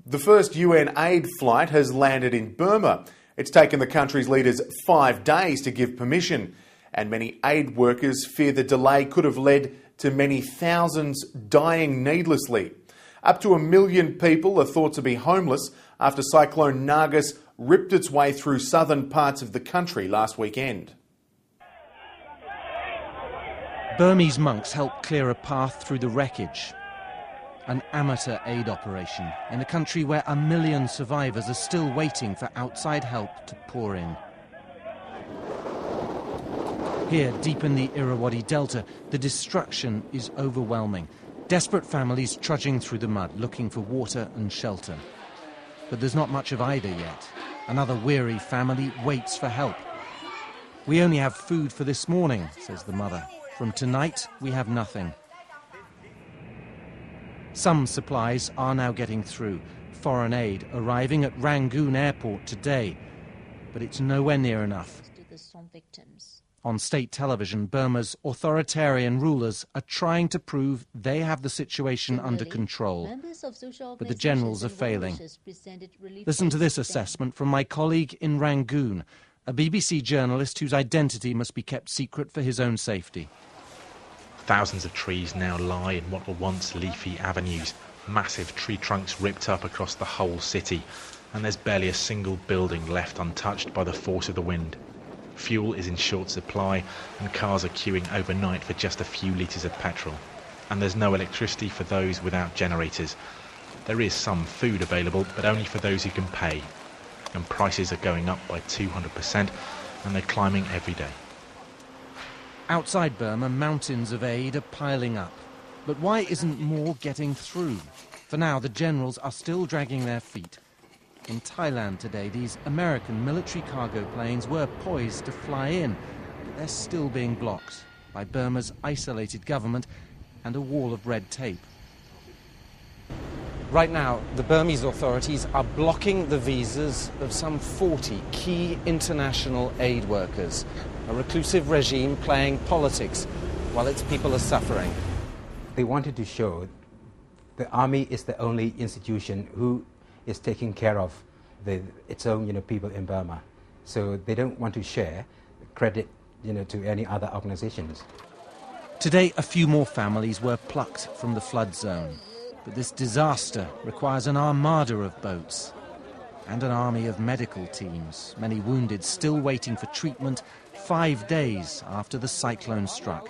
The first UN aid flight has landed in Burma. It's taken the country's leaders 5 days to give permission, and many aid workers fear the delay could have led to many thousands dying needlessly. Up to 1 million people are thought to be homeless after Cyclone Nargis ripped its way through southern parts of the country last weekend. Burmese monks helped clear a path through the wreckage. An amateur aid operation in a country where 1 million survivors are still waiting for outside help to pour in. Here, deep in the Irrawaddy Delta, the destruction is overwhelming. Desperate families trudging through the mud, looking for water and shelter. But there's not much of either yet. Another weary family waits for help. "We only have food for this morning," says the mother. "From tonight, we have nothing." Some supplies are now getting through. Foreign aid arriving at Rangoon Airport today. But it's nowhere near enough. On state television, Burma's authoritarian rulers are trying to prove they have the situation under control. But the generals are failing. Listen to this assessment from my colleague in Rangoon, a BBC journalist whose identity must be kept secret for his own safety. Thousands of trees now lie in what were once leafy avenues, massive tree trunks ripped up across the whole city, and there's barely a single building left untouched by the force of the wind. Fuel is in short supply, and cars are queuing overnight for just a few litres of petrol. And there's no electricity for those without generators. There is some food available, but only for those who can pay. And prices are going up by 200%, and they're climbing every day. Outside Burma, mountains of aid are piling up. But why isn't more getting through? For now, the generals are still dragging their feet. In Thailand today, these American military cargo planes were poised to fly in, but they're still being blocked by Burma's isolated government and a wall of red tape. Right now, the Burmese authorities are blocking the visas of some 40 key international aid workers. A reclusive regime playing politics while its people are suffering. They wanted to show the army is the only institution who is taking care of its own people in Burma. So they don't want to share credit to any other organizations. Today, a few more families were plucked from the flood zone. But this disaster requires an armada of boats and an army of medical teams, many wounded still waiting for treatment 5 days after the cyclone struck.